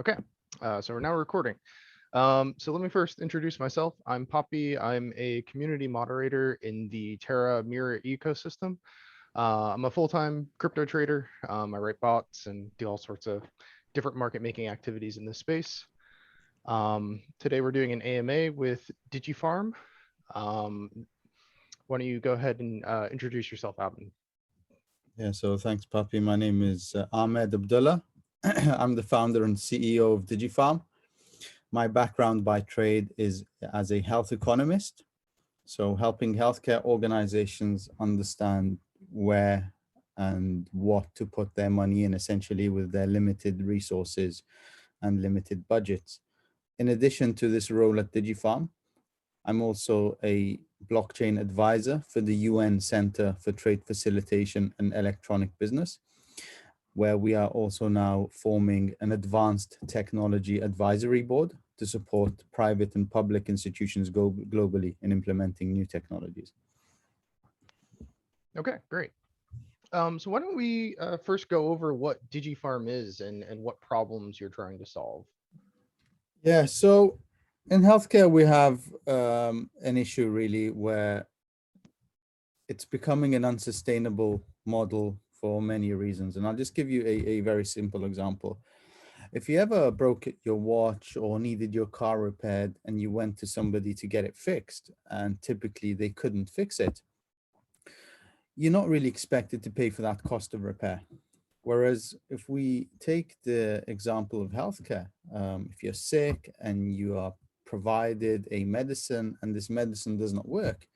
Okay, so we're now recording. So let me first introduce myself. I'm Papi. I'm a community moderator in the Terra Mirror ecosystem. I'm a full-time crypto trader. I write bots and do all sorts of different market making activities in this space. Today we're doing an AMA with Digipharm. Um, why don't you go ahead and introduce yourself, Ahmed? Yeah, so thanks, Papi. My name is Ahmed Abdullah. I'm the founder and CEO of Digipharm. My background by trade is as a health economist, so helping healthcare organizations understand where and what to put their money in, essentially, with their limited resources and limited budgets. In addition to this role at Digipharm, I'm also a blockchain advisor for the UN Center for Trade Facilitation and Electronic Business, where we are also now forming an advanced technology advisory board to support private and public institutions globally in implementing new technologies. Okay, great. So why don't we first go over what Digipharm is and what problems you're trying to solve? Yeah, so in healthcare, we have an issue really where it's becoming an unsustainable model for many reasons. And I'll just give you a very simple example. If you ever broke your watch or needed your car repaired and you went to somebody to get it fixed, and typically they couldn't fix it, you're not really expected to pay for that cost of repair. Whereas if we take the example of healthcare, if you're sick and you are provided a medicine and this medicine does not work,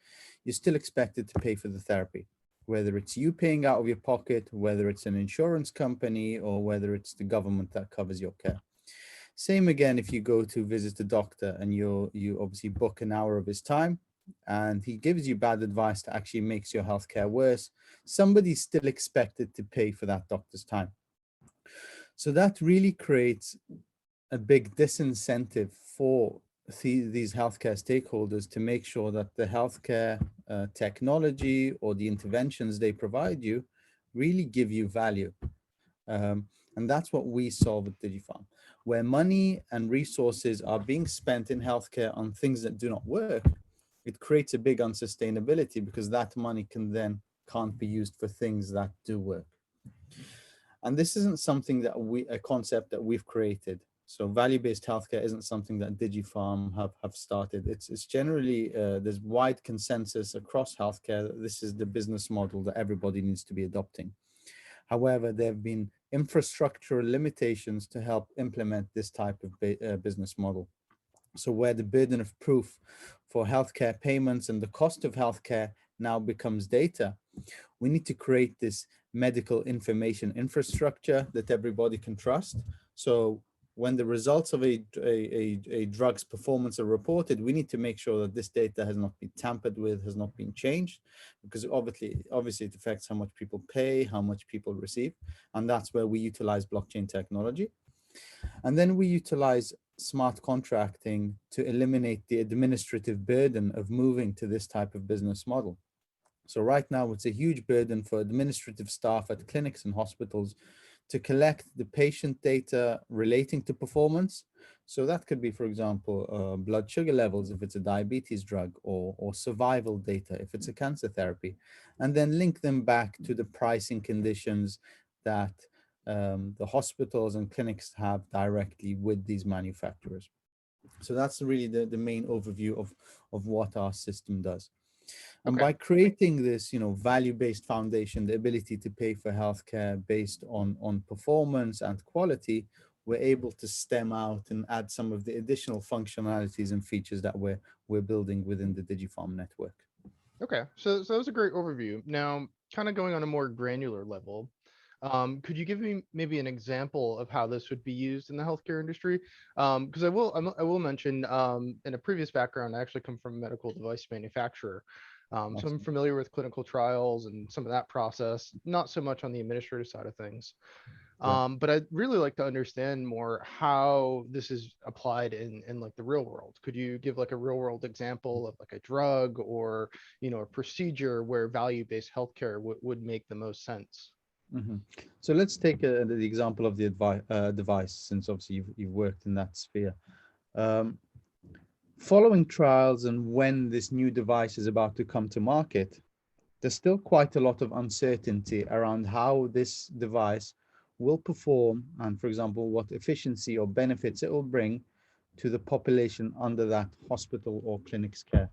you're still expected to pay for the therapy, whether it's you paying out of your pocket, whether it's an insurance company, or whether it's the government that covers your care. Same again if you go to visit a doctor and you obviously book an hour of his time and he gives you bad advice that actually makes your healthcare worse. Somebody's still expected to pay for that doctor's time. So that really creates a big disincentive for these healthcare stakeholders to make sure that the healthcare technology or the interventions they provide you really give you value. And that's what we solve at Digifarm, where money and resources are being spent in healthcare on things that do not work. It creates a big unsustainability because that money can't be used for things that do work. And this isn't something that a concept that we've created. So value-based healthcare isn't something that Digifarm have started. It's generally, there's wide consensus across healthcare that this is the business model that everybody needs to be adopting. However, there have been infrastructural limitations to help implement this type of business model. So where the burden of proof for healthcare payments and the cost of healthcare now becomes data, we need to create this medical information infrastructure that everybody can trust. So when the results of a drug's performance are reported, we need to make sure that this data has not been tampered with, has not been changed, because obviously it affects how much people pay, how much people receive. And that's where we utilize blockchain technology. And then we utilize smart contracting to eliminate the administrative burden of moving to this type of business model. So right now, it's a huge burden for administrative staff at clinics and hospitals to collect the patient data relating to performance. So that could be, for example, blood sugar levels if it's a diabetes drug, or survival data if it's a cancer therapy, and then link them back to the pricing conditions that the hospitals and clinics have directly with these manufacturers. So that's really the main overview of what our system does. And Okay. by creating this, value-based foundation, the ability to pay for healthcare based on performance and quality, we're able to stem out and add some of the additional functionalities and features that we're building within the Digifarm network. Okay, so that was a great overview. Now, kind of going on a more granular level, could you give me maybe an example of how this would be used in the healthcare industry? Because I will mention, in a previous background, I actually come from a medical device manufacturer. So I'm Awesome. familiar with clinical trials and some of that process, not so much on the administrative side of things. Great. But I'd really like to understand more how this is applied in like the real world. Could you give like a real world example of like a drug or, a procedure where value-based healthcare would make the most sense? Mhm. So let's take the example of the device, since obviously you've worked in that sphere. Um, Following trials and when this new device is about to come to market, there's still quite a lot of uncertainty around how this device will perform and, for example, what efficiency or benefits it will bring to the population under that hospital or clinic's care.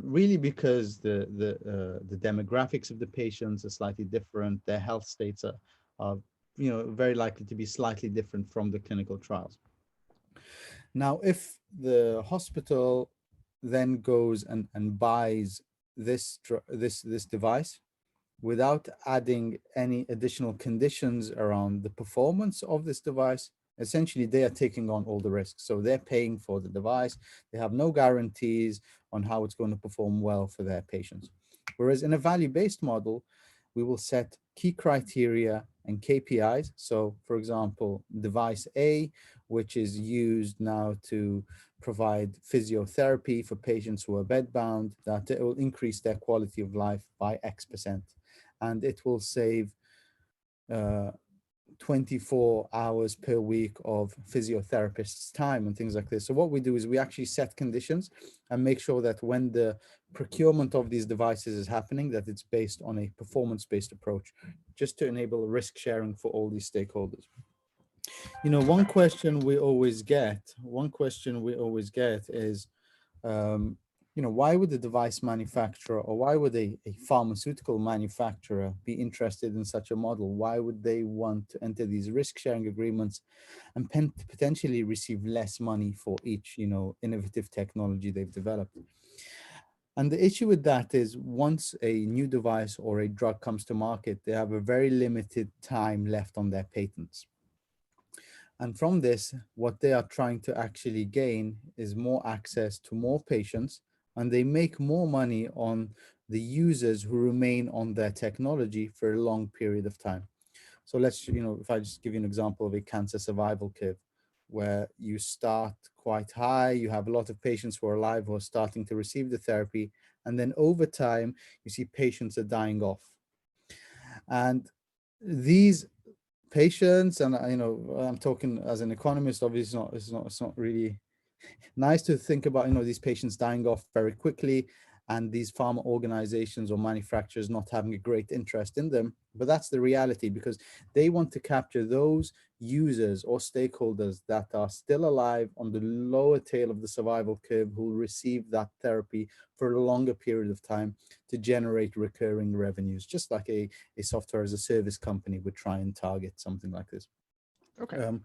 Really, because the demographics of the patients are slightly different, their health states are very likely to be slightly different from the clinical trials. Now, if the hospital then goes and buys this device without adding any additional conditions around the performance of this device, essentially they are taking on all the risks. So they're paying for the device. They have no guarantees on how it's going to perform well for their patients. Whereas in a value-based model, we will set key criteria and KPIs. So for example, device A, which is used now to provide physiotherapy for patients who are bedbound, that it will increase their quality of life by X%. And it will save uh, 24 hours per week of physiotherapists' time and things like this. So what we do is we actually set conditions and make sure that when the procurement of these devices is happening, that it's based on a performance-based approach, just to enable risk sharing for all these stakeholders. Okay. One question we always get is, um, why would the device manufacturer, or why would a pharmaceutical manufacturer be interested in such a model? Why would they want to enter these risk sharing agreements and potentially receive less money for each, innovative technology they've developed? And the issue with that is, once a new device or a drug comes to market, they have a very limited time left on their patents. And from this, what they are trying to actually gain is more access to more patients, and they make more money on the users who remain on their technology for a long period of time. So let's, if I just give you an example of a cancer survival curve, where you start quite high, you have a lot of patients who are alive, who are starting to receive the therapy, and then over time, you see patients are dying off. And these patients, and I'm talking as an economist, obviously it's not really nice to think about, these patients dying off very quickly, and these pharma organizations or manufacturers not having a great interest in them. But that's the reality, because they want to capture those users or stakeholders that are still alive on the lower tail of the survival curve, who will receive that therapy for a longer period of time to generate recurring revenues, just like a software as a service company would try and target something like this. Okay. Um,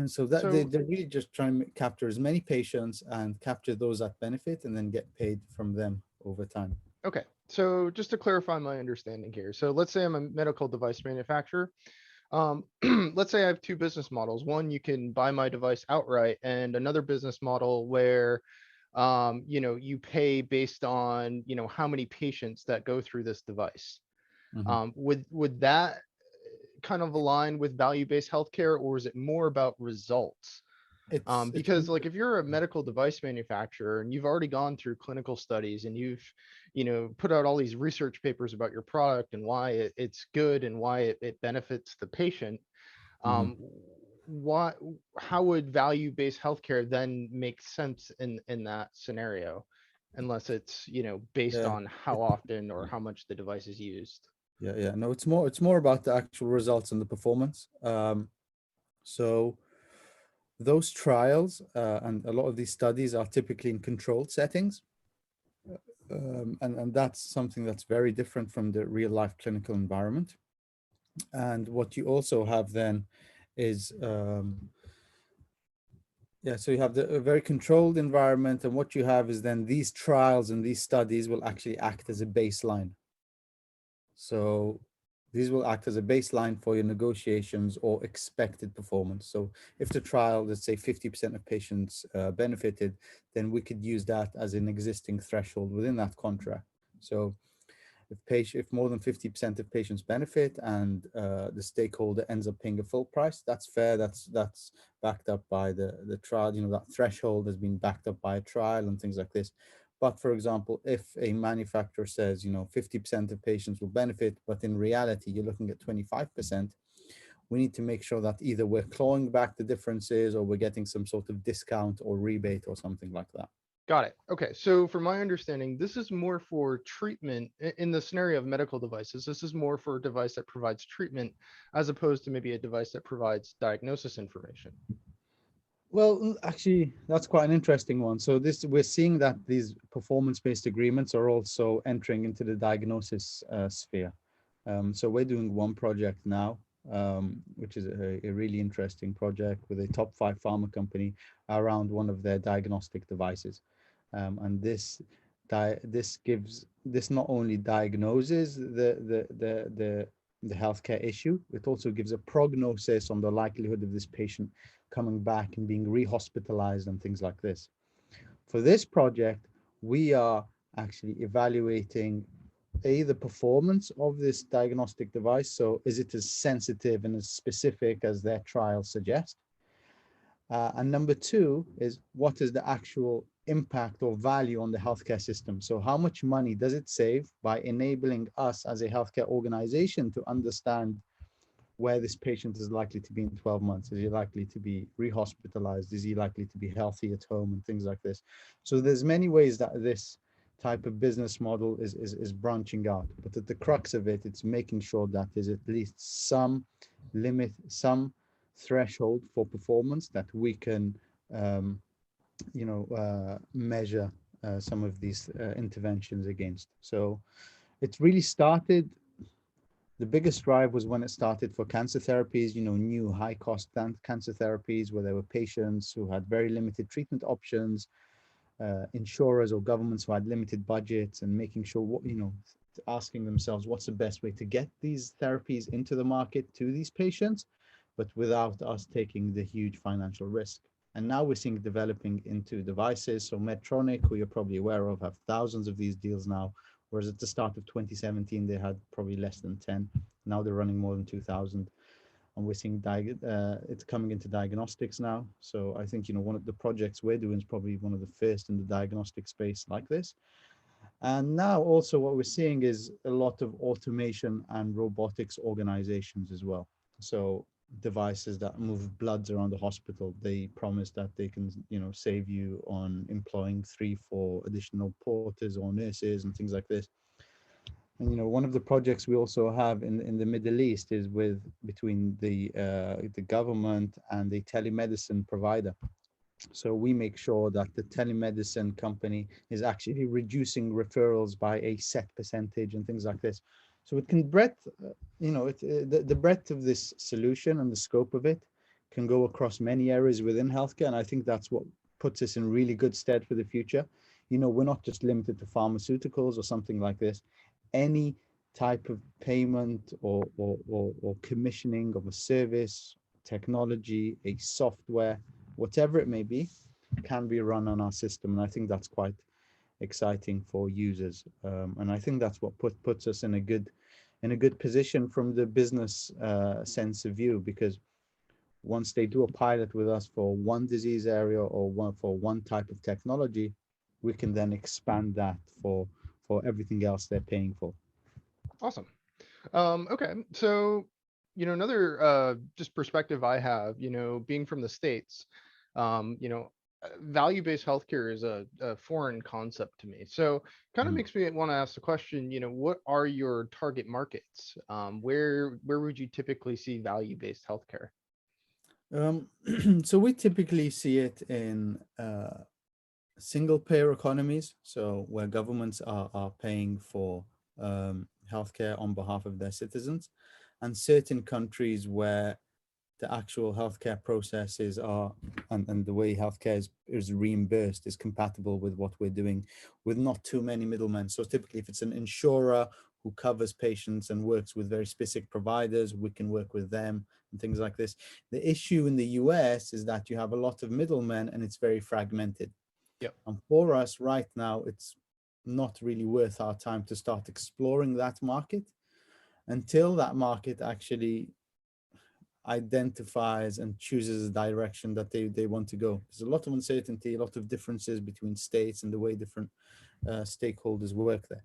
so that So they're really just trying to capture as many patients and capture those that benefit, and then get paid from them over time. okay. So just to clarify my understanding here. So let's say I'm a medical device manufacturer. Let's say I have two business models. One, you can buy my device outright, and another business model where you pay based on, how many patients that go through this device. Mhm. Would that kind of align with value-based healthcare, or is it more about results? It's Because like if you're a medical device manufacturer and you've already gone through clinical studies and you've, put out all these research papers about your product and why it's good and why it benefits the patient, mhm. um, what how would value-based healthcare then make sense in that scenario, unless it's, based Yeah, on how it, often or how much the device is used? yeah. No, it's more about the actual results and the performance. So those trials and a lot of these studies are typically in controlled settings. And that's something that's very different from the real life clinical environment. And what you also have then is, yeah, so you have a very controlled environment, and what you have is then these trials and these studies will actually act as a baseline. So these will act as a baseline for your negotiations or expected performance. So if the trial, let's say 50% of patients benefited, then we could use that as an existing threshold within that contract. So if more than 50% of patients benefit, and the stakeholder ends up paying a full price, that's fair. That's backed up by the trial. That threshold has been backed up by a trial and things like this. But for example, if a manufacturer says, 50% of patients will benefit, but in reality, you're looking at 25%, we need to make sure that either we're clawing back the differences or we're getting some sort of discount or rebate or something like that. Got it. Okay. So from my understanding, this is more for treatment in the scenario of medical devices. This is more for a device that provides treatment as opposed to maybe a device that provides diagnosis information. Well, actually, that's quite an interesting one. So this, we're seeing that these performance-based agreements are also entering into the diagnosis sphere. So we're doing one project now, which is a really interesting project with a top 5 pharma company around one of their diagnostic devices. And this not only diagnoses the healthcare issue, it also gives a prognosis on the likelihood of this patient coming back and being rehospitalized and things like this. For this project, we are actually evaluating the performance of this diagnostic device. So is it as sensitive and as specific as their trials suggest? And number two is, what is the actual impact or value on the healthcare system? So how much money does it save by enabling us as a healthcare organization to understand where this patient is likely to be in 12 months? Is he likely to be rehospitalized? Is he likely to be healthy at home and things like this? So there's many ways that this type of business model is branching out, but at the crux of it, it's making sure that there's at least some limit, some threshold for performance that we can, measure some of these interventions against. So it's really started. The biggest drive was when it started for cancer therapies, new high cost cancer therapies where there were patients who had very limited treatment options, insurers or governments who had limited budgets, and making sure asking themselves what's the best way to get these therapies into the market to these patients, but without us taking the huge financial risk. And now we're seeing developing into devices. So Medtronic, who you're probably aware of, have thousands of these deals now, whereas at the start of 2017, they had probably less than 10. Now they're running more than 2,000. And we're seeing it's coming into diagnostics now. So I think, one of the projects we're doing is probably one of the first in the diagnostic space like this. And now also what we're seeing is a lot of automation and robotics organizations as well. So devices that move bloods around the hospital, they promise that they can, save you on employing 3-4 additional porters or nurses and things like this. And one of the projects we also have in the Middle East is between the government and the telemedicine provider. So we make sure that the telemedicine company is actually reducing referrals by a set percentage and things like this. So it can the breadth of this solution and the scope of it can go across many areas within healthcare. And I think that's what puts us in really good stead for the future. We're not just limited to pharmaceuticals or something like this. Any type of payment or commissioning of a service, technology, a software, whatever it may be, can be run on our system. And I think that's quite exciting for users. And I think that's what puts us in a good position from the business sense of view, because once they do a pilot with us for one disease area or for one type of technology, we can then expand that for everything else they're paying for. Awesome. Okay. So, another just perspective I have, being from the States, value-based healthcare is a foreign concept to me. So kind of makes me want to ask the question, what are your target markets? Where would you typically see value-based healthcare? So we typically see it in single payer economies, so where governments are paying for healthcare on behalf of their citizens, and certain countries where the actual healthcare processes are and the way healthcare is reimbursed is compatible with what we're doing, with not too many middlemen. So typically, if it's an insurer who covers patients and works with very specific providers, we can work with them and things like this. The issue in the US is that you have a lot of middlemen and it's very fragmented. Yep. And for us right now, it's not really worth our time to start exploring that market until that market actually identifies and chooses a direction that they want to go. There's a lot of uncertainty, a lot of differences between states and the way different stakeholders work there.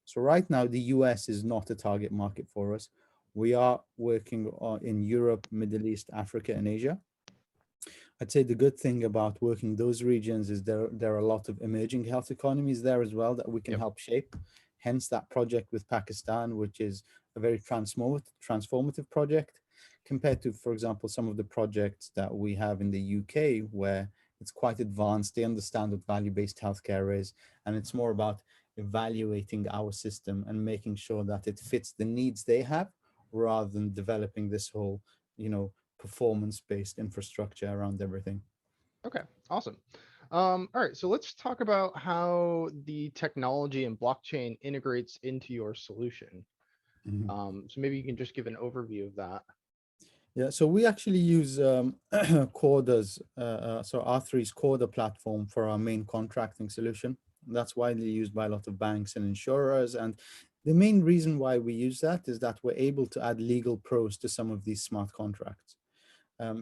So right now, the US is not a target market for us. We are working in Europe, Middle East, Africa, and Asia. I'd say the good thing about working those regions is there are a lot of emerging health economies there as well that we can Yep. help shape. Hence that project with Pakistan, which is a very transformative project compared to, for example, some of the projects that we have in the UK, where it's quite advanced. They understand what value-based healthcare is, and it's more about evaluating our system and making sure that it fits the needs they have rather than developing this whole, performance-based infrastructure around everything. Okay, awesome. All right, so let's talk about how the technology and blockchain integrates into your solution. Mhm. So maybe you can just give an overview of that. Yeah, so we actually use Corda's, so R3's Corda platform for our main contracting solution. That's widely used by a lot of banks and insurers. And the main reason why we use that is that we're able to add legal pros to some of these smart contracts.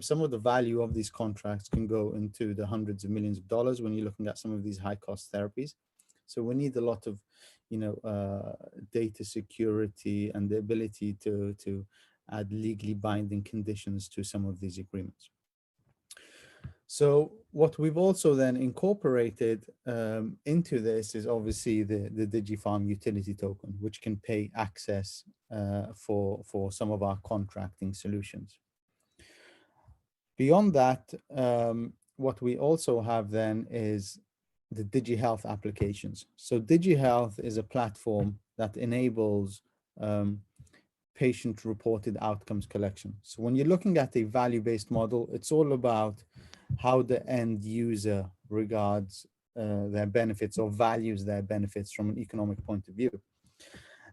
Some of the value of these contracts can go into the hundreds of millions of dollars when you're looking at some of these high cost therapies. So we need a lot of, data security and the ability to add legally binding conditions to some of these agreements. So what we've also then incorporated into this is obviously the Digipharm utility token, which can pay access for some of our contracting solutions. Beyond that, what we also have then is the DigiHealth applications. So DigiHealth is a platform that enables patient-reported outcomes collection. So when you're looking at a value-based model, it's all about how the end user regards their benefits or values their benefits from an economic point of view.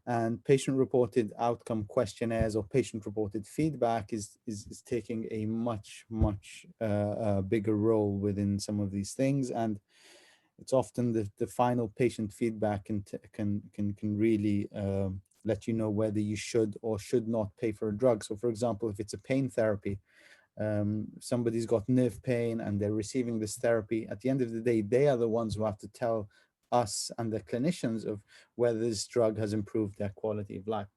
And patient-reported outcome questionnaires or patient-reported feedback is taking a much bigger role within some of these things, and it's often the final patient feedback can really let you know whether you should or should not pay for a drug. So, for example, if it's a pain therapy, somebody's got nerve pain and they're receiving this therapy, at the end of the day, they are the ones who have to tell us and the clinicians of whether this drug has improved their quality of life.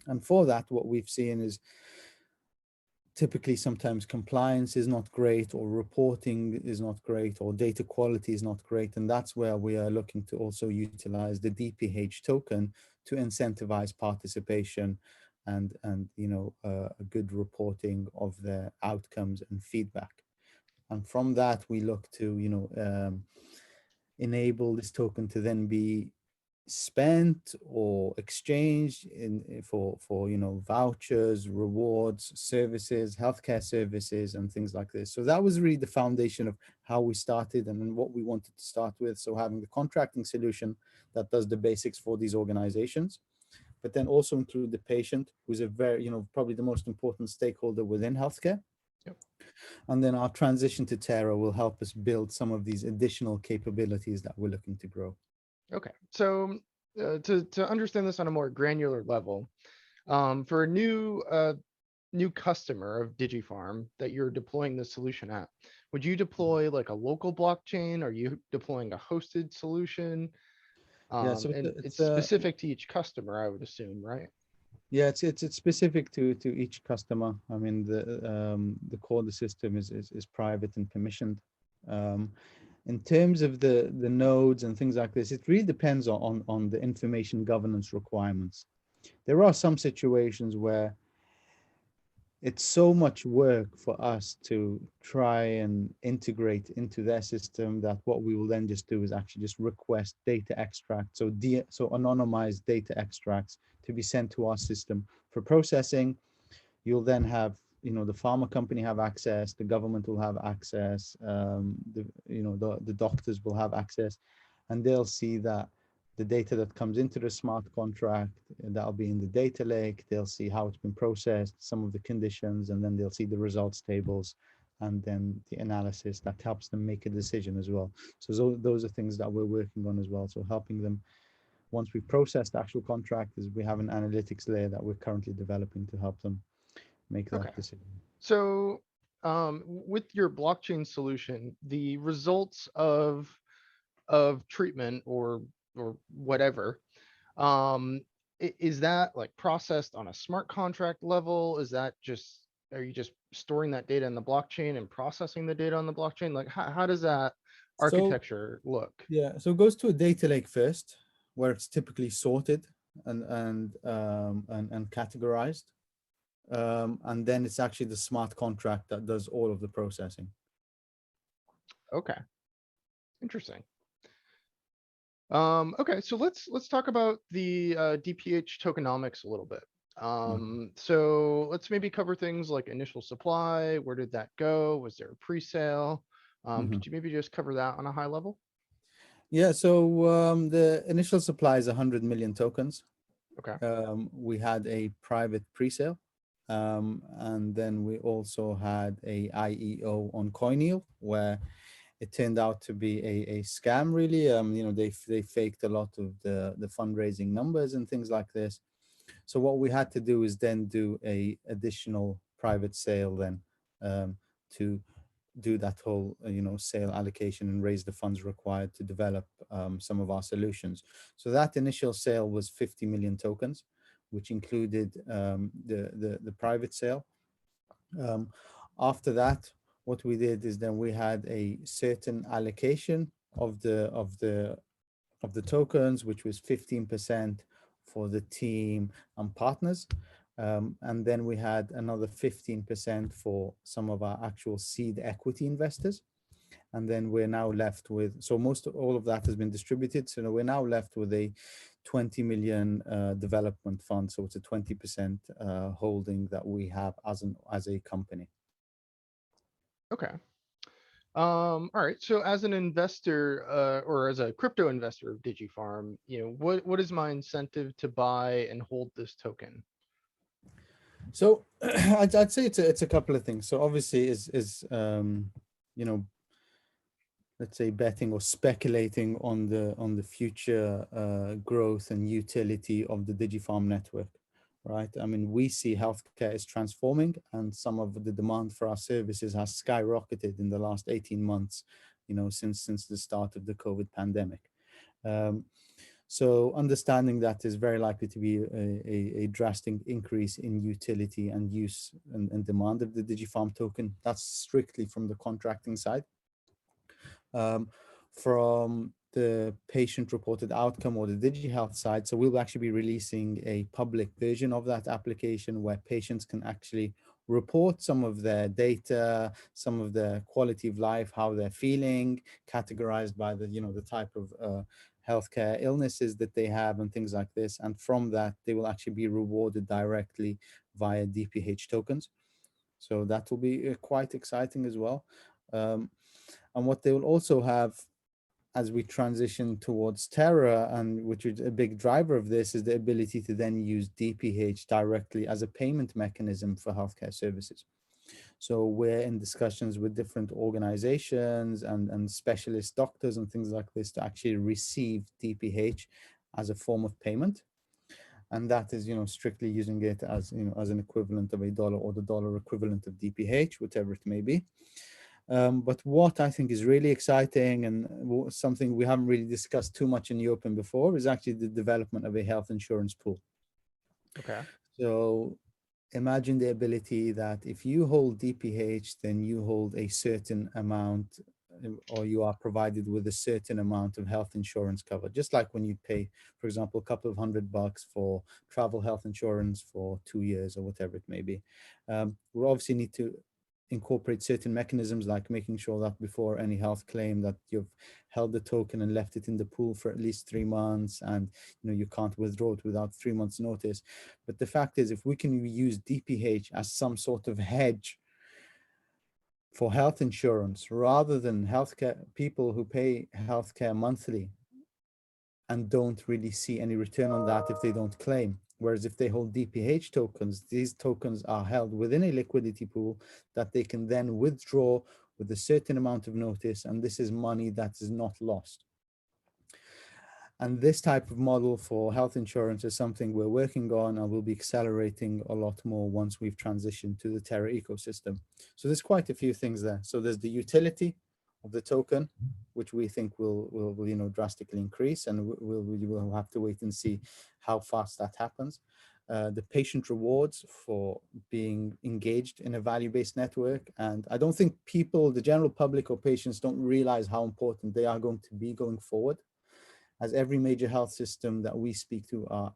And for that, what we've seen is typically sometimes compliance is not great, or reporting is not great, or data quality is not great. And that's where we are looking to also utilize the DPH token to incentivize participation and a good reporting of the outcomes and feedback. And from that, we look to enable this token to then be spent or exchanged for vouchers, rewards, services, healthcare services, and things like this. So that was really the foundation of how we started and what we wanted to start with. So having the contracting solution that does the basics for these organizations, but then also include the patient, who's a very, probably the most important stakeholder within healthcare. Yep. And then our transition to Terra will help us build some of these additional capabilities that we're looking to grow. Okay, so to understand this on a more granular level, for a new customer of Digipharm that you're deploying the solution at, would you deploy like a local blockchain? Are you deploying a hosted solution? Yeah, so And it's it's specific to each customer, I would assume, right? yeah, it's specific to each customer. I mean, the core the system is private and permissioned. Um, in terms of the nodes and things like this, it really depends on the information governance requirements. There are some situations where it's so much work for us to try and integrate into their system that what we will then just do is actually just request data extracts, so anonymized data extracts to be sent to our system for processing. You'll then have, the pharma company have access, the government will have access, the doctors will have access, and they'll see that the data that comes into the smart contract, that'll be in the data lake. They'll see how it's been processed, some of the conditions, and then they'll see the results tables and then the analysis that helps them make a decision as well. So those are things that we're working on as well. So helping them, once we process the actual contract, is we have an analytics layer that we're currently developing to help them make Okay. that decision. So, with your blockchain solution, the results of treatment or whatever, um, is that like processed on a smart contract level? Is that just are you just storing that data in the blockchain and processing the data on the blockchain? Like how does that So architecture look? yeah, so it goes to a data lake first, where it's typically sorted and categorized, and then it's actually the smart contract that does all of the processing. Okay, interesting. Okay, so let's talk about the DPH tokenomics a little bit. Mhm. So let's maybe cover things like initial supply. Where did that go? Was there a pre-sale? Mhm. Could you maybe just cover that on a high level? Yeah, so the initial supply is 100 million tokens. Okay. We had a private pre-sale, and then we also had a IEO on Coineel, where it turned out to be a scam. Really, they faked a lot of the fundraising numbers and things like this. So what we had to do is then do a additional private sale then, to do that whole sale allocation and raise the funds required to develop some of our solutions. So that initial sale was 50 million tokens, which included the private sale. um, After that, what we did is then we had a certain allocation of the tokens, which was 15% for the team and partners. And then we had another 15% for some of our actual seed equity investors. And then we're now left with, so most of all of that has been distributed. So now we're now left with a 20 million development fund. So it's a 20% holding that we have as a company. Okay. All right. So as an investor, or as a crypto investor of Digipharm, what is my incentive to buy and hold this token? So I'd say it's a couple of things. So obviously is you know let's say betting or speculating on the future growth and utility of the Digipharm network, right? I mean, we see healthcare is transforming, and some of the demand for our services has skyrocketed in the last 18 months, since the start of the COVID pandemic. Um, so understanding that is very likely to be a drastic increase in utility and use and demand of the Digipharm token. That's strictly from the contracting side. um, from the patient-reported outcome or the DigiHealth side. So we'll actually be releasing a public version of that application where patients can actually report some of their data, some of their quality of life, how they're feeling, categorized by the type of healthcare illnesses that they have and things like this. And from that, they will actually be rewarded directly via DPH tokens. So that will be quite exciting as well. Um, and what they will also have as we transition towards Terra, and which is a big driver of this, is the ability to then use DPH directly as a payment mechanism for healthcare services. So we're in discussions with different organizations and specialist doctors and things like this to actually receive DPH as a form of payment. And that is, strictly using it as an equivalent of a dollar or the dollar equivalent of DPH, whatever it may be. But what I think is really exciting and something we haven't really discussed too much in the open before is actually the development of a health insurance pool. Okay. So imagine the ability that if you hold DPH, then you hold a certain amount, or you are provided with a certain amount of health insurance cover. Just like when you pay, for example, a couple of $100 for travel health insurance for 2 years or whatever it may be. We obviously need to incorporate certain mechanisms like making sure that before any health claim that you've held the token and left it in the pool for at least 3 months, and you can't withdraw it without 3 months notice. But the fact is, if we can use DPH as some sort of hedge for health insurance, rather than healthcare people who pay healthcare monthly and don't really see any return on that if they don't claim. Whereas if they hold DPH tokens, these tokens are held within a liquidity pool that they can then withdraw with a certain amount of notice, and this is money that is not lost. And this type of model for health insurance is something we're working on and will be accelerating a lot more once we've transitioned to the Terra ecosystem. So there's quite a few things there. So there's the utility of the token, which we think will drastically increase, and we will have to wait and see how fast that happens. The patient rewards for being engaged in a value-based network. And I don't think people, the general public or patients, don't realize how important they are going to be going forward, as every major health system that we speak to are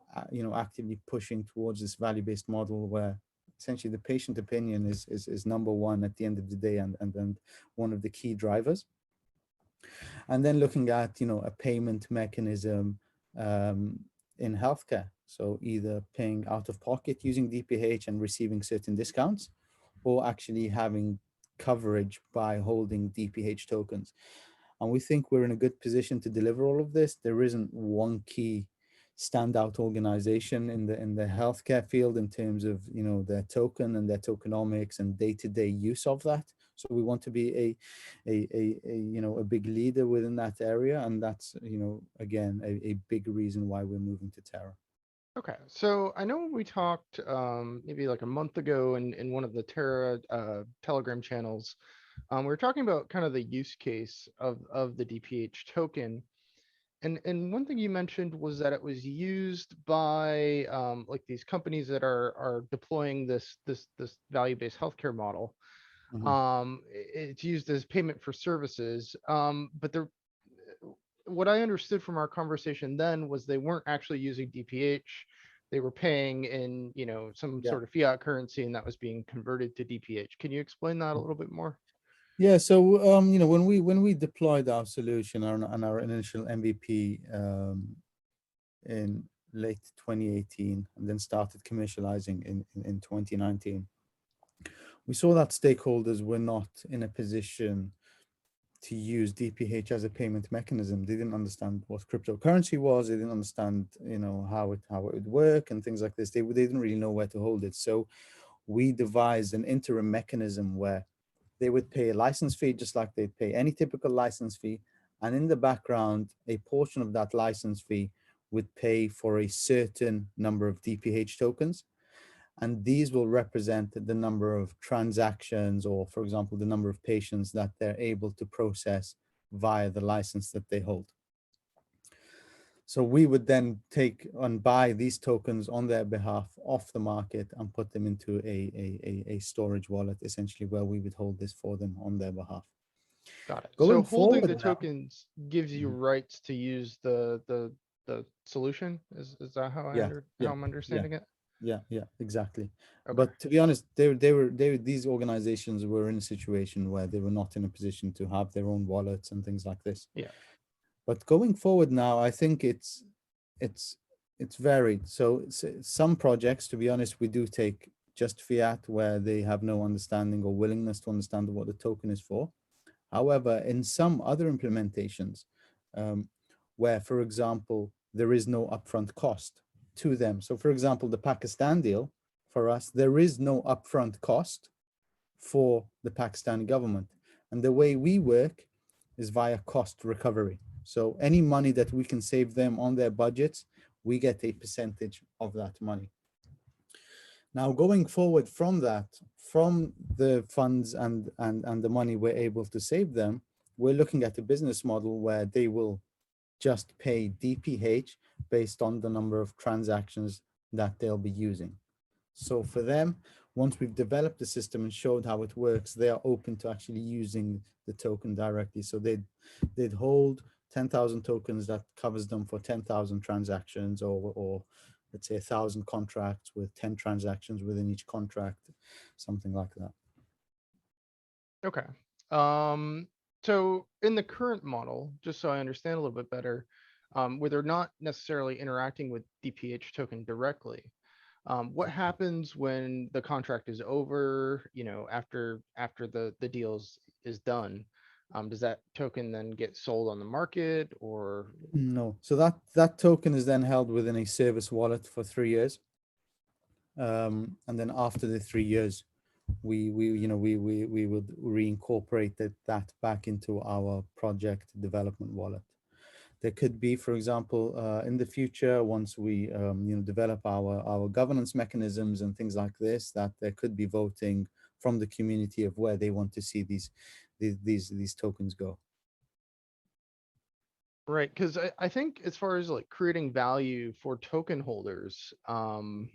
actively pushing towards this value-based model where essentially the patient opinion is number one at the end of the day, and then one of the key drivers. And then looking at a payment mechanism in healthcare, so either paying out of pocket using DPH and receiving certain discounts, or actually having coverage by holding DPH tokens. And we think we're in a good position to deliver all of this. There isn't one key standout organization in the healthcare field in terms of their token and their tokenomics and day-to-day use of that. So we want to be a big leader within that area, and that's again a big reason why we're moving to Terra. Okay, so I know we talked maybe like a month ago in one of the Terra Telegram channels. We were talking about kind of the use case of the DPH token. And one thing you mentioned was that it was used by like these companies that are deploying this value-based healthcare model. Mhm. It's used as payment for services. But what I understood from our conversation then was they weren't actually using DPH. They were paying in, some Yeah. sort of fiat currency, and that was being converted to DPH. Can you explain that a little bit more? Yeah, so when we deployed our solution on our initial MVP in late 2018 and then started commercializing in 2019, we saw that stakeholders were not in a position to use DPH as a payment mechanism. They didn't understand what cryptocurrency was. They didn't understand, how it would work and things like this. They didn't really know where to hold it. So we devised an interim mechanism where they would pay a license fee just like they'd pay any typical license fee. And in the background, a portion of that license fee would pay for a certain number of DPH tokens. And these will represent the number of transactions, or for example, the number of patients that they're able to process via the license that they hold. So we would then take and buy these tokens on their behalf off the market and put them into a storage wallet, essentially, where we would hold this for them on their behalf. Got it. So Going holding the forward now. tokens gives you Mhm. rights to use the solution. Is that how Yeah, how yeah, I'm yeah, understanding it? yeah, exactly. Okay. But to be honest, these organizations were in a situation where they were not in a position to have their own wallets and things like this. Yeah. But going forward now, I think it's it's varied. So some projects, to be honest, we do take just fiat where they have no understanding or willingness to understand what the token is for. However, in some other implementations, um, where, for example, there is no upfront cost to them. So, for example, the Pakistan deal for us, there is no upfront cost for the Pakistani government. And the way we work is via cost recovery. So any money that we can save them on their budgets, we get a percentage of that money. Now, going forward from that, from the funds and the money we're able to save them, we're looking at a business model where they will just pay DPH based on the number of transactions that they'll be using. So for them, once we've developed the system and showed how it works, they are open to actually using the token directly. So they'd hold 10,000 tokens that covers them for 10,000 transactions, or let's say 1,000 contracts with 10 transactions within each contract, something like that. Okay. Um, so in the current model, just so I understand a little bit better, where they're not necessarily interacting with DPH token directly, what happens when the contract is over, after the deals is done? Does that token then get sold on the market or? No, so that token is then held within a service wallet for 3 years, and then after the 3 years, we would reincorporate that back into our project development wallet. There could be, for example, in the future, once we develop our governance mechanisms and things like this, that there could be voting from the community of where they want to see these tokens go. Right, because I think as far as like creating value for token holders, the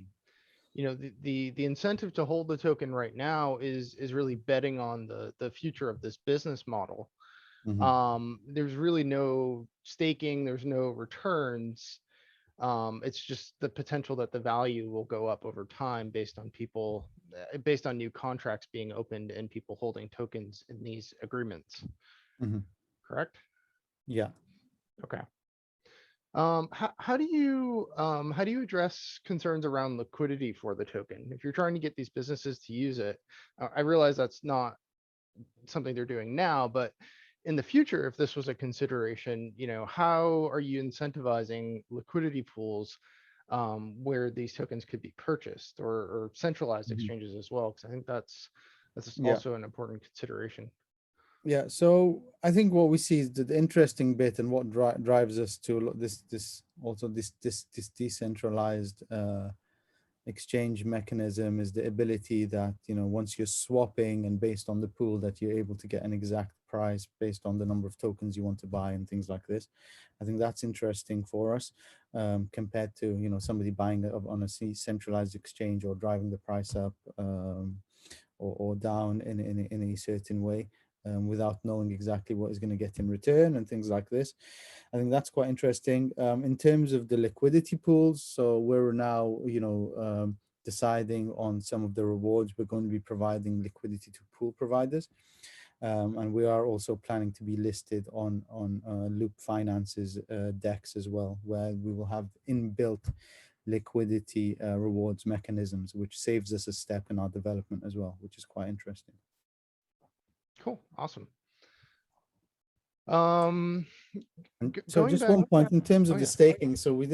incentive to hold the token right now is really betting on the future of this business model. Hmm. There's really no staking, there's no returns. It's just the potential that the value will go up over time based on people, based on new contracts being opened and people holding tokens in these agreements. Hmm. Correct? Yeah. Okay. How do you address concerns around liquidity for the token? If you're trying to get these businesses to use it, I realize that's not something they're doing now, but in the future, if this was a consideration, how are you incentivizing liquidity pools where these tokens could be purchased or centralized Hmm. exchanges as well? Because I think that's Yeah. also an important consideration. Yeah, so I think what we see is the interesting bit, and what drives us to this decentralized exchange mechanism is the ability that, once you're swapping and based on the pool, that you're able to get an exact price based on the number of tokens you want to buy and things like this. I think that's interesting for us, compared to, somebody buying it on a centralized exchange or driving the price up, or down in a certain way, without knowing exactly what is going to get in return and things like this. I think that's quite interesting. In terms of the liquidity pools, so we're now, deciding on some of the rewards we're going to be providing liquidity to pool providers. And we are also planning to be listed on Loop Finance's DEX as well, where we will have inbuilt liquidity rewards mechanisms, which saves us a step in our development as well, which is quite interesting. Cool, awesome. Um, And so Going just back. one point in terms Oh of the yeah. staking. So we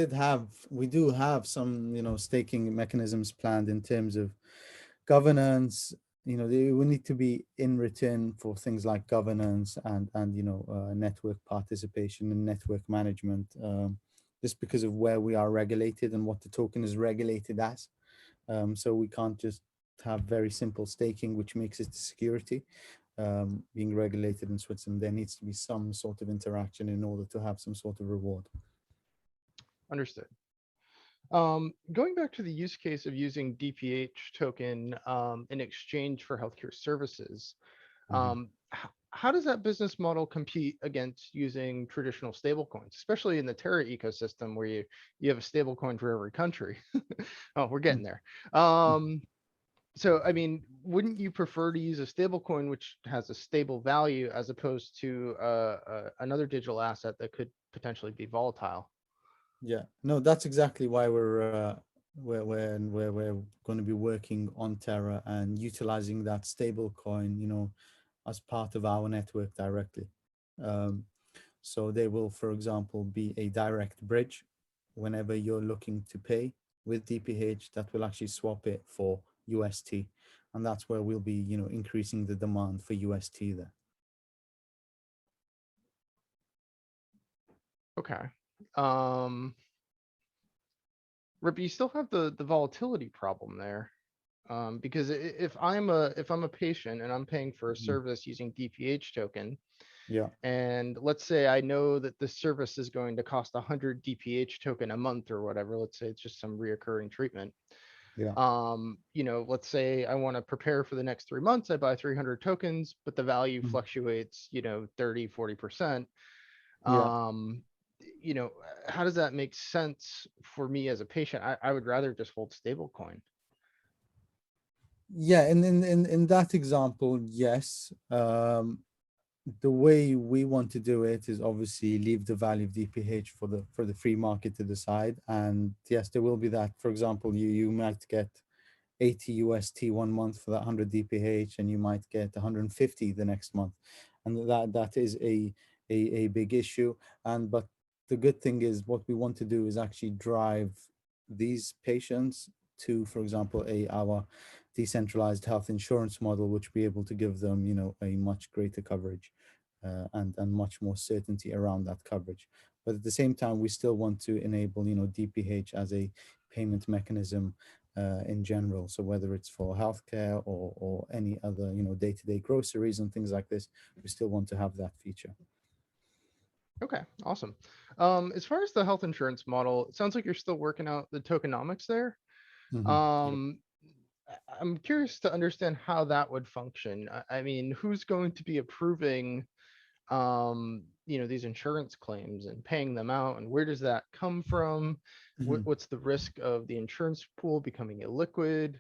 do have some, staking mechanisms planned in terms of governance. They will need to be in return for things like governance and network participation and network management, just because of where we are regulated and what the token is regulated as. So we can't just have very simple staking, which makes it security. Being regulated in Switzerland, there needs to be some sort of interaction in order to have some sort of reward. Understood. Going back to the use case of using DPH token in exchange for healthcare services, Mhm. how does that business model compete against using traditional stablecoins, especially in the Terra ecosystem where you have a stablecoin for every country? Oh, we're getting there. Um, so, I mean, wouldn't you prefer to use a stablecoin which has a stable value as opposed to another digital asset that could potentially be volatile? Yeah, no, that's exactly why we're going to be working on Terra and utilizing that stable coin, as part of our network directly. Um, so they will, for example, be a direct bridge whenever you're looking to pay with DPH, that will actually swap it for UST, and that's where we'll be, increasing the demand for UST there. Okay. Um, Rip, you still have the volatility problem there. Because if I'm a patient and I'm paying for a Mhm. service using DPH token, Yeah. and let's say I know that the service is going to cost 100 DPH token a month or whatever, let's say it's just some reoccurring treatment. Yeah. Let's say I want to prepare for the next 3 months, I buy 300 tokens, but the value Mhm. fluctuates, 30, 40%. Yeah. Um, you know, how does that make sense for me as a patient? I would rather just hold stablecoin. Yeah, and in that example, yes. The way we want to do it is obviously leave the value of DPH for the free market to decide. And yes, there will be that. For example, you might get 80 UST one month for that 100 DPH, and you might get 150 the next month, and that is a big issue. And but the good thing is, what we want to do is actually drive these patients to, for example, our decentralized health insurance model, which be able to give them, a much greater coverage. and much more certainty around that coverage. But at the same time, we still want to enable, DPH as a payment mechanism in general. So whether it's for healthcare or any other, day-to-day groceries and things like this, we still want to have that feature. Okay, awesome. As far as the health insurance model, it sounds like you're still working out the tokenomics there. Yeah. Um, I'm curious to understand how that would function. I mean, who's going to be approving, these insurance claims and paying them out, and where does that come from? Mhm. What's the risk of the insurance pool becoming illiquid?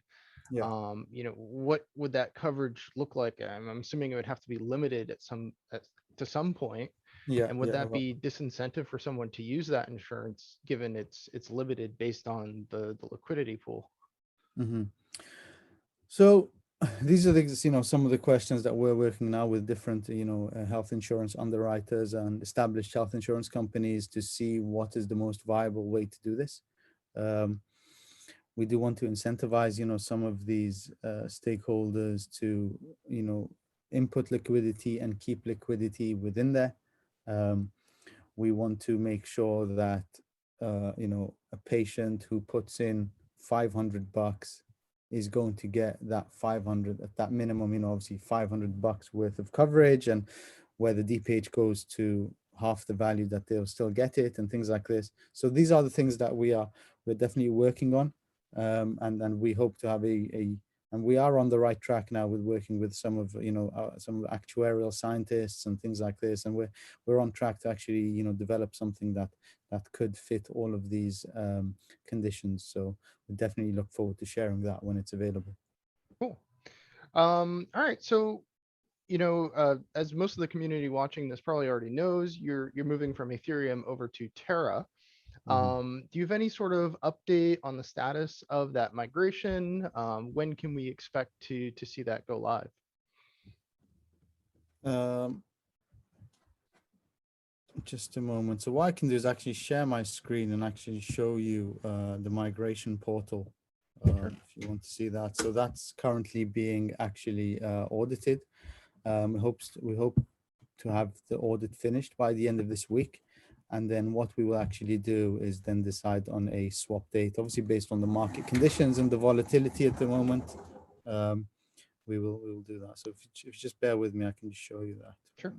Yeah. What would that coverage look like? I'm assuming it would have to be limited to some point. Yeah. And would Yeah. that be disincentive for someone to use that insurance given it's limited based on the liquidity pool? hmm So these are some of the questions that we're working now with different, health insurance underwriters and established health insurance companies to see what is the most viable way to do this. Um, we do want to incentivize, some of these stakeholders to, input liquidity and keep liquidity within there. Um, we want to make sure that, a patient who puts in $500 is going to get that 500 at that minimum, obviously $500 worth of coverage, and where the DPH goes to half the value that they'll still get it and things like this. So these are the things that we're definitely working on. And we hope to have and we are on the right track now with working with some of, some actuarial scientists and things like this. And we're on track to actually, develop something that could fit all of these conditions. So we definitely look forward to sharing that when it's available. Cool. All right. So, as most of the community watching this probably already knows, you're moving from Ethereum over to Terra. Mhm. Do you have any sort of update on the status of that migration? When can we expect to see that go live? Um, just a moment. So what I can do is actually share my screen and actually show you the migration portal Sure. if you want to see that. So that's currently being actually audited. We hope to have the audit finished by the end of this week. And then what we will actually do is then decide on a swap date, obviously based on the market conditions and the volatility at the moment. Um, we will do that. So if you just bear with me, I can just show you that. Sure.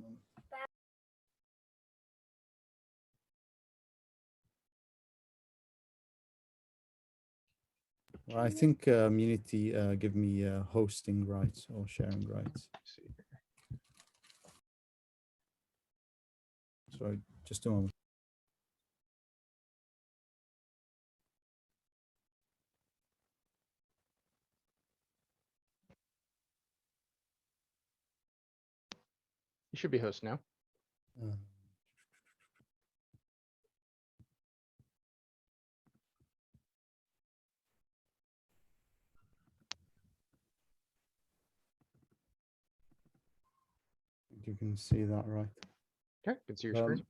Well, I think Unity give me hosting rights or sharing rights. Let's see here. Sorry, just a moment. You should be host now. Uh, you can see that, right? Okay, can see your Um, screen.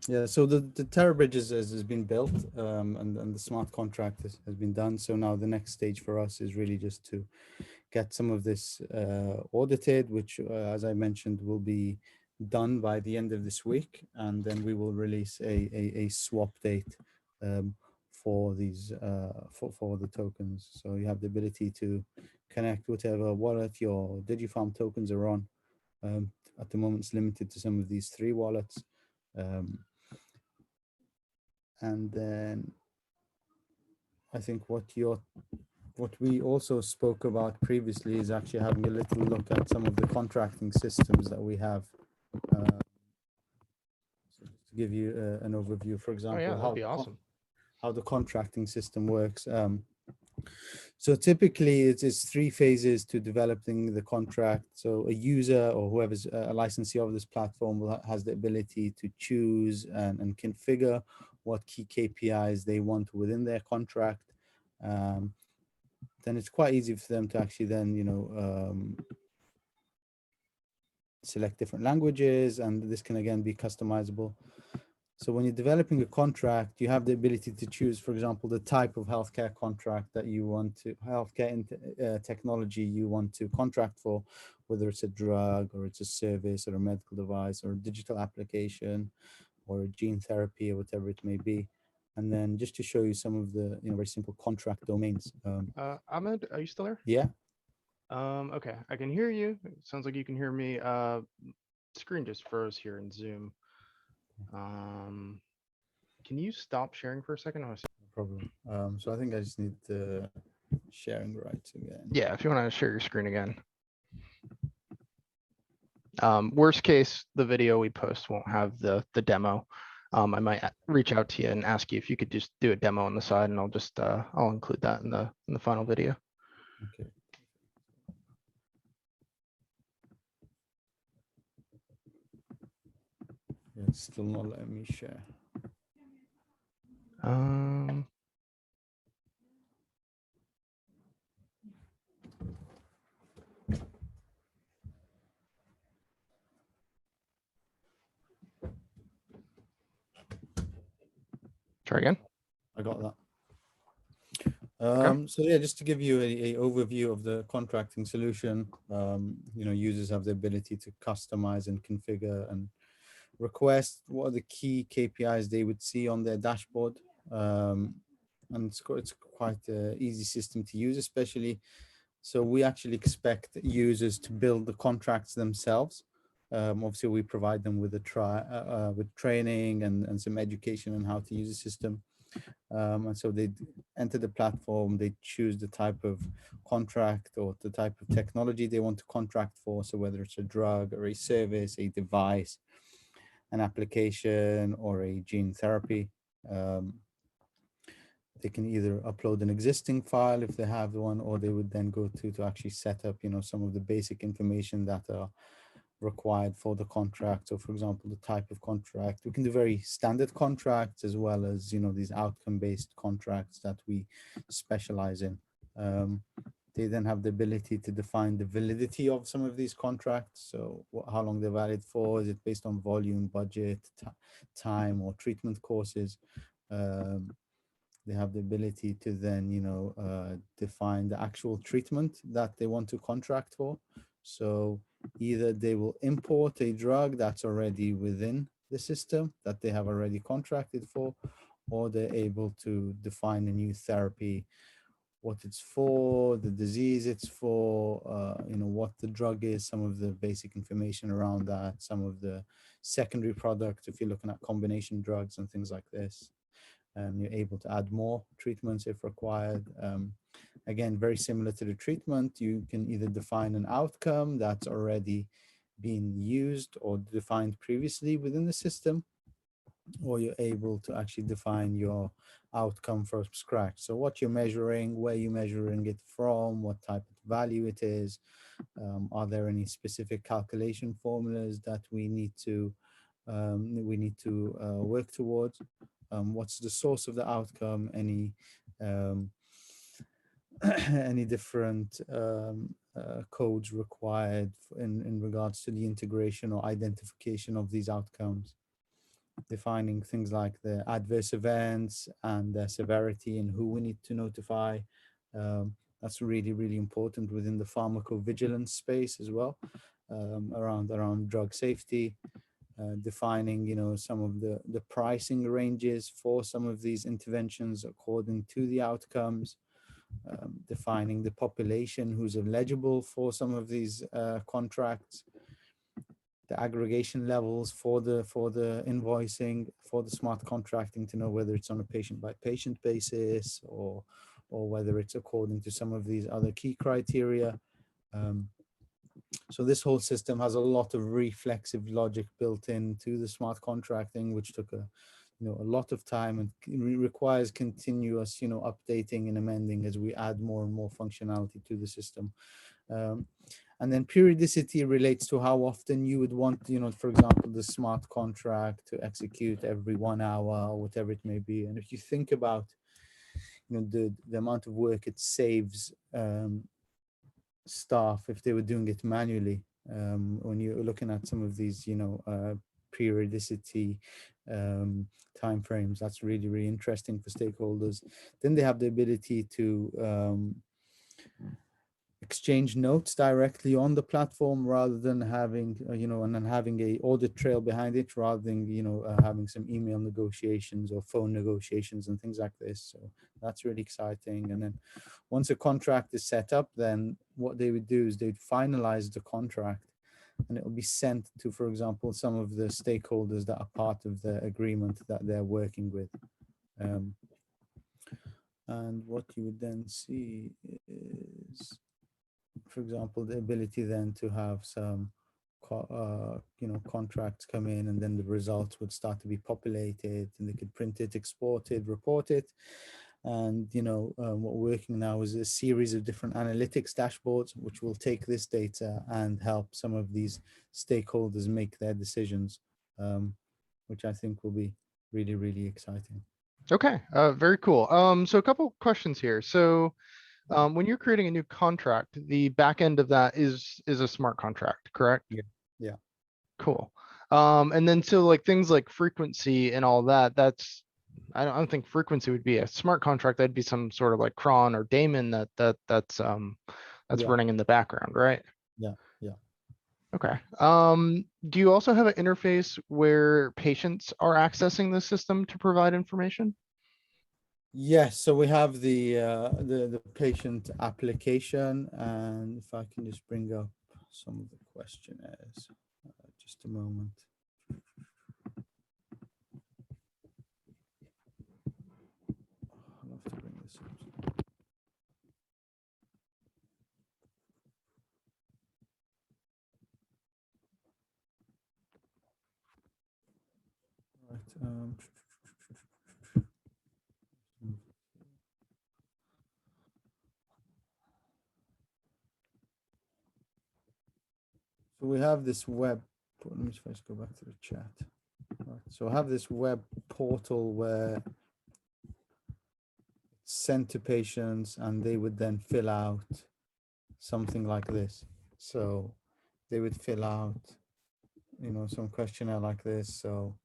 yeah, so the Terra Bridge has been built, and the smart contract has been done. So now the next stage for us is really just to get some of this audited, which, as I mentioned, will be done by the end of this week, and then we will release a swap date for these for the tokens. So you have the ability to connect whatever wallet your Digipharm tokens are on. At the moment, it's limited to some of these 3 wallets. And then I think what we also spoke about previously is actually having a little look at some of the contracting systems that we have. So just to give you an overview, for Oh yeah, example, that'd be awesome. how the contracting system works. So typically it's 3 phases to developing the contract. So a user or whoever's a licensee of this platform has the ability to choose and configure what key KPIs they want within their contract. Then it's quite easy for them to actually then, select different languages, and this can again be customizable. So when you're developing a contract, you have the ability to choose, for example, the type of healthcare contract that you want to, technology you want to contract for, whether it's a drug or it's a service or a medical device or a digital application or a gene therapy or whatever it may be. And then just to show you some of the, very simple contract domains. Ahmed, are you still there? Yeah, Okay, I can hear you. It sounds like you can hear me. Screen just froze here in Zoom. Um, can you stop sharing for a second? no problem. So I think I just need the sharing rights again. Yeah, if you want to share your screen again. Worst case, the video we post won't have the demo. I might reach out to you and ask you if you could just do a demo on the side, and I'll include that in the final video. Okay. Yeah, it's still not letting me share. Um, Try again. I got that. Okay. So yeah, just to give you a overview of the contracting solution, users have the ability to customize and configure and request what are the key KPIs they would see on their dashboard. And it's quite an easy system to use, especially. So we actually expect users to build the contracts themselves. Obviously, we provide them with with training and some education on how to use the system. And so they enter the platform, they choose the type of contract or the type of technology they want to contract for. So whether it's a drug or a service, a device, an application, or a gene therapy. They can either upload an existing file if they have one, or they would then go to actually set up, some of the basic information that are required for the contract. So for example, the type of contract, we can do very standard contracts as well as, these outcome-based contracts that we specialize in. They then have the ability to define the validity of some of these contracts. So how long they're valid for, is it based on volume, budget, time, or treatment courses? They have the ability to then, define the actual treatment that they want to contract for. So either they will import a drug that's already within the system that they have already contracted for, or they're able to define a new therapy, what it's for, the disease it's for, what the drug is, some of the basic information around that, some of the secondary products, if you're looking at combination drugs and things like this. You're able to add more treatments if required. Again, very similar to the treatment, you can either define an outcome that's already been used or defined previously within the system, or you're able to actually define your outcome from scratch. So what you're measuring, where you're measuring it from, what type of value it is, are there any specific calculation formulas that we need to work towards? What's the source of the outcome? Any any different codes required in regards to the integration or identification of these outcomes? Defining things like the adverse events and their severity and who we need to notify. That's really, really important within the pharmacovigilance space as well, around drug safety. Defining, some of the pricing ranges for some of these interventions according to the outcomes. Defining the population who's eligible for some of these contracts, the aggregation levels for the invoicing, for the smart contracting, to know whether it's on a patient by patient basis or whether it's according to some of these other key criteria. So this whole system has a lot of reflexive logic built into the smart contracting, which took a lot of time and requires continuous, updating and amending as we add more and more functionality to the system. And then periodicity relates to how often you would want, for example, the smart contract to execute every 1 hour or whatever it may be. And if you think about, the amount of work it saves staff if they were doing it manually, when you're looking at some of these, periodicity timeframes. That's really, really interesting for stakeholders. Then they have the ability to exchange notes directly on the platform rather than having, and then having a audit trail behind it, rather than, having some email negotiations or phone negotiations and things like this. So that's really exciting. And then once a contract is set up, then what they would do is they'd finalize the contract, and it will be sent to, for example, some of the stakeholders that are part of the agreement that they're working with. And what you would then see is, for example, the ability then to have some contracts come in, and then the results would start to be populated, and they could print it, export it, report it. And what we're working now is a series of different analytics dashboards which will take this data and help some of these stakeholders make their decisions, which I think will be really, really exciting. Okay, very cool. So a couple questions here. So when you're creating a new contract, the back end of that is a smart contract, correct? Yeah. Yeah. Cool. And then so like things like frequency and all that, I don't think frequency would be a smart contract. That'd be some sort of like cron or daemon that's Yeah. running in the background, right? Yeah. Yeah. Okay. Do you also have an interface where patients are accessing the system to provide information? Yes, so we have the patient application, and if I can just bring up some of the questionnaires, just a moment. I'll have to bring this up. Right. So we have this web. Let me first go back to the chat. Right. So I have this web portal where it's sent to patients, and they would then fill out something like this. So they would fill out, some questionnaire like this. So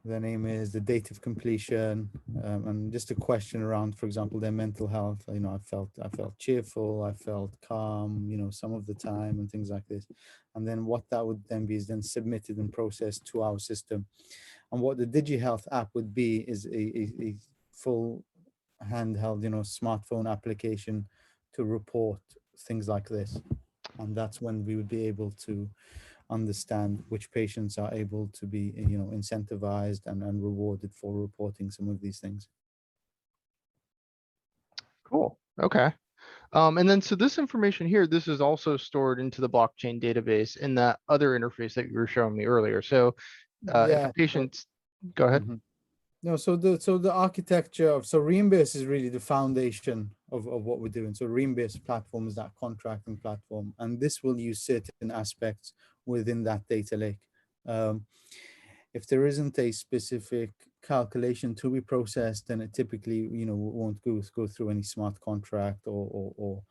their name is, the date of completion, and just a question around, for example, their mental health. I felt cheerful, I felt calm, some of the time, and things like this. And then what that would then be is then submitted and processed to our system. And what the DigiHealth app would be is a full handheld, smartphone application to report things like this. And that's when we would be able to understand which patients are able to be, incentivized and rewarded for reporting some of these things. Cool. Okay. And then so this information here, this is also stored into the blockchain database in that other interface that you were showing me earlier. So if a Yeah. patient, go ahead. No, so the architecture of, so Reimbase is really the foundation of what we're doing. So Reimbase platform is that contracting platform, and this will use certain aspects within that data lake. If there isn't a specific calculation to be processed, then it typically, won't go through any smart contract or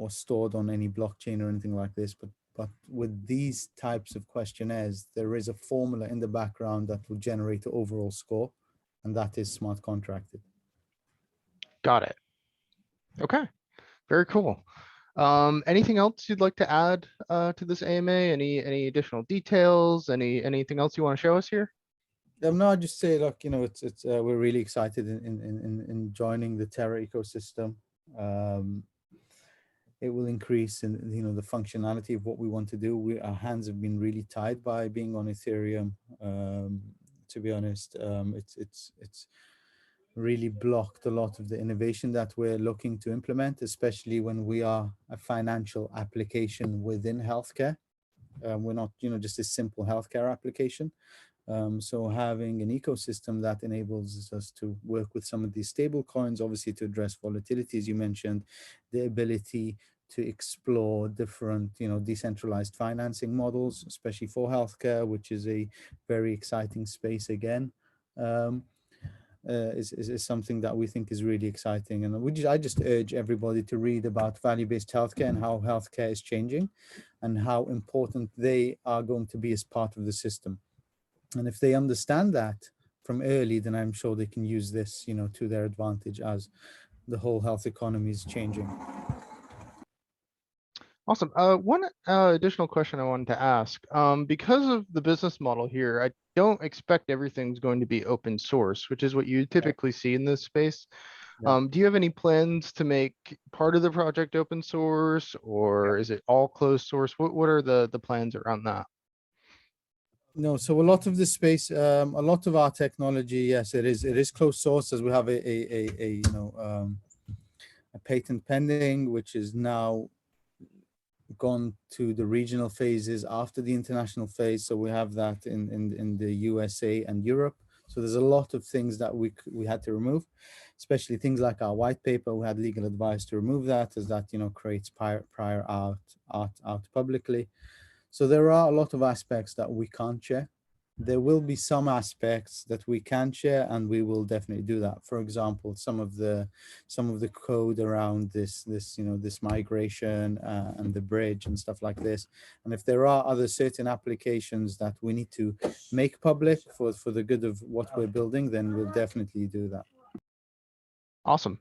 stored on any blockchain or anything like this. But with these types of questionnaires, there is a formula in the background that will generate the overall score, and that is smart contracted. Got it. Okay. Very cool. Anything else you'd like to add to this AMA? Any additional details? Anything else you want to show us here? No, I just say, look, it's we're really excited in joining the Terra ecosystem. It will increase in, the functionality of what we want to do. Our hands have been really tied by being on Ethereum. To be honest, it's really blocked a lot of the innovation that we're looking to implement, especially when we are a financial application within healthcare. We're not, just a simple healthcare application. So having an ecosystem that enables us to work with some of these stable coins, obviously to address volatility, as you mentioned, the ability to explore different, decentralized financing models, especially for healthcare, which is a very exciting space again. Is something that we think is really exciting. And I just urge everybody to read about value-based healthcare and how healthcare is changing and how important they are going to be as part of the system. And if they understand that from early, then I'm sure they can use this, to their advantage as the whole health economy is changing. Awesome. One additional question I wanted to ask. Because of the business model here, I don't expect everything's going to be open source, which is what you typically see in this space. Yeah. Do you have any plans to make part of the project open source, or is it all closed source? What are the plans around that? No, so a lot of the space, a lot of our technology, yes, it is closed source, as we have a patent pending, which is now gone to the regional phases after the international phase. So we have that in the USA and Europe. So there's a lot of things that we had to remove, especially things like our white paper. We had legal advice to remove that, as that creates prior art publicly. So there are a lot of aspects that we can't share. There will be some aspects that we can share, and we will definitely do that. For example, some of the code around this migration and the bridge and stuff like this. And if there are other certain applications that we need to make public for the good of what we're building, then we'll definitely do that. Awesome.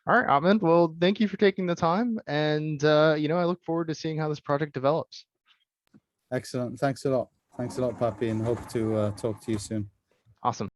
All right, Ahmed. Well, thank you for taking the time, and I look forward to seeing how this project develops. Excellent. Thanks a lot. Thanks a lot, Papi, and hope to talk to you soon. Awesome.